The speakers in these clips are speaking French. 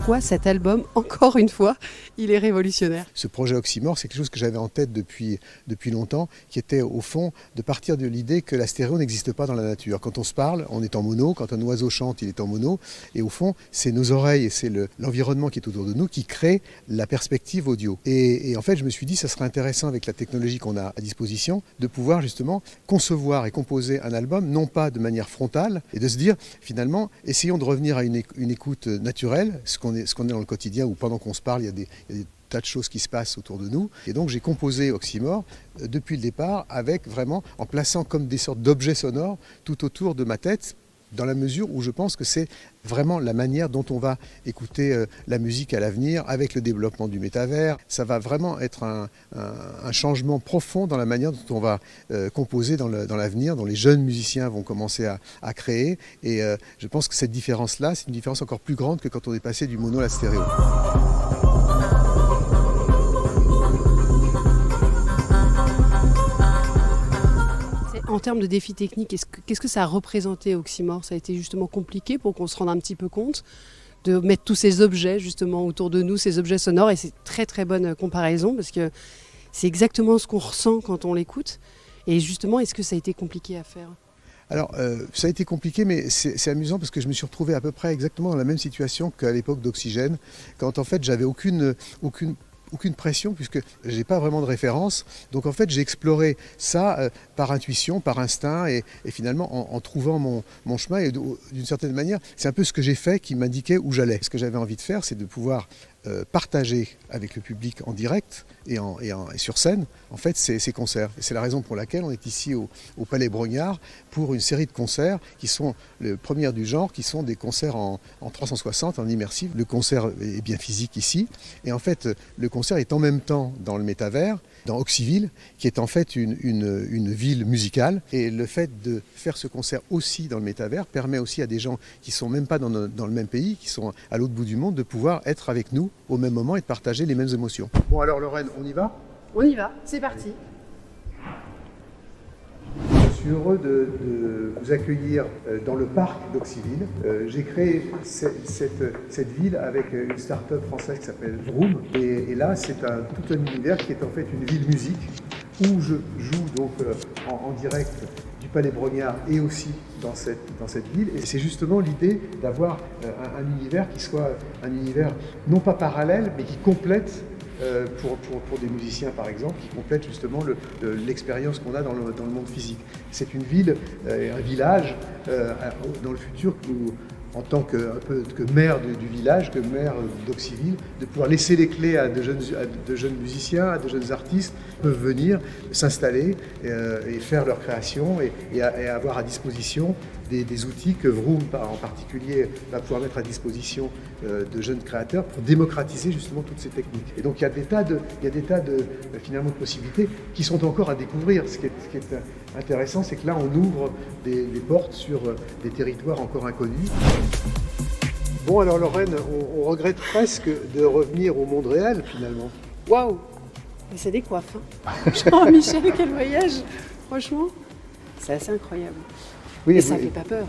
pourquoi cet album, encore une fois, il est révolutionnaire. Ce projet Oxymore, c'est quelque chose que j'avais en tête depuis longtemps, qui était au fond de partir de l'idée que la stéréo n'existe pas dans la nature. Quand on se parle, on est en mono, quand un oiseau chante, il est en mono, et au fond, c'est nos oreilles et c'est l'environnement qui est autour de nous qui crée la perspective audio. Et en fait, je me suis dit, ça serait intéressant avec la technologie qu'on a à disposition, de pouvoir justement concevoir et composer un album, non pas de manière frontale, et de se dire, finalement, essayons de revenir à une écoute naturelle, ce qu'on est dans le quotidien, où pendant qu'on se parle, il y a des tas de choses qui se passent autour de nous. Et donc j'ai composé Oxymore depuis le départ, avec vraiment, en plaçant comme des sortes d'objets sonores tout autour de ma tête, dans la mesure où je pense que c'est vraiment la manière dont on va écouter la musique à l'avenir, avec le développement du métavers. Ça va vraiment être un changement profond dans la manière dont on va composer dans l'avenir, dont les jeunes musiciens vont commencer à créer. Et je pense que cette différence-là, c'est une différence encore plus grande que quand on est passé du mono à la stéréo. En termes de défis techniques, qu'est-ce que ça a représenté Oxymore? Ça a été justement compliqué pour qu'on se rende un petit peu compte de mettre tous ces objets justement autour de nous, ces objets sonores, et c'est très très bonne comparaison parce que c'est exactement ce qu'on ressent quand on l'écoute. Et justement, est-ce que ça a été compliqué à faire? Alors, ça a été compliqué, mais c'est amusant parce que je me suis retrouvé à peu près exactement dans la même situation qu'à l'époque d'Oxygène, quand en fait j'avais aucune pression, puisque je n'ai pas vraiment de référence. Donc en fait j'ai exploré ça par intuition, par instinct, et finalement en trouvant mon chemin. Et d'une certaine manière, c'est un peu ce que j'ai fait qui m'indiquait où j'allais. Ce que j'avais envie de faire, c'est de pouvoir partager avec le public en direct et sur scène, en fait, ces concerts. Et c'est la raison pour laquelle on est ici au Palais Brongniart pour une série de concerts qui sont les premières du genre, qui sont des concerts en 360, en immersif. Le concert est bien physique ici, et en fait, le concert est en même temps dans le métavers, dans Oxyville, qui est en fait une ville musicale. Et le fait de faire ce concert aussi dans le métavers permet aussi à des gens qui ne sont même pas dans le même pays, qui sont à l'autre bout du monde, de pouvoir être avec nous au même moment et de partager les mêmes émotions. Bon alors Lorraine, on y va ? On y va, c'est parti. Je suis heureux de vous accueillir dans le parc d'Oxyville. J'ai créé cette ville avec une start-up française qui s'appelle Vroom. Et là, c'est tout un univers qui est en fait une ville musique où je joue donc en direct du Palais Brongniart et aussi dans cette ville. Et c'est justement l'idée d'avoir un univers qui soit un univers non pas parallèle, mais qui complète pour des musiciens par exemple, qui complètent justement l'expérience qu'on a dans le monde physique. C'est une ville, un village dans le futur que nous, en tant que maire du village, que maire d'Oxyville, de pouvoir laisser les clés à de jeunes musiciens, à de jeunes artistes qui peuvent venir s'installer et faire leur création et avoir à disposition des outils que Vroom en particulier va pouvoir mettre à disposition de jeunes créateurs pour démocratiser justement toutes ces techniques. Et donc il y a des tas de finalement de possibilités qui sont encore à découvrir. Ce qui est intéressant, c'est que là on ouvre des portes sur des territoires encore inconnus. Bon alors Lorraine, on regrette presque de revenir au monde réel finalement. Waouh! C'est des coiffes, hein. Jean-Michel, quel voyage! Franchement, c'est assez incroyable. Oui, et ça ne fait pas peur.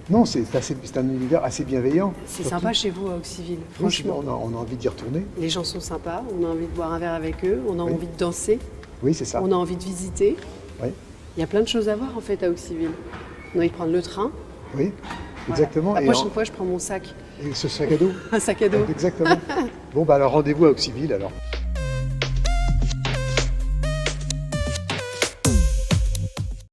Non, c'est un univers assez bienveillant. C'est sympa chez vous à Oxyville, franchement. Oui, on a envie d'y retourner. Les gens sont sympas, on a envie de boire un verre avec eux, on a envie de danser. Oui, c'est ça. On a envie de visiter. Oui. Il y a plein de choses à voir en fait à Oxyville. On a envie de prendre le train. Oui, exactement. Voilà. La prochaine fois, je prends mon sac. Et ce sac à dos. Un sac à dos. Exactement. Bon, bah alors rendez-vous à Oxyville alors.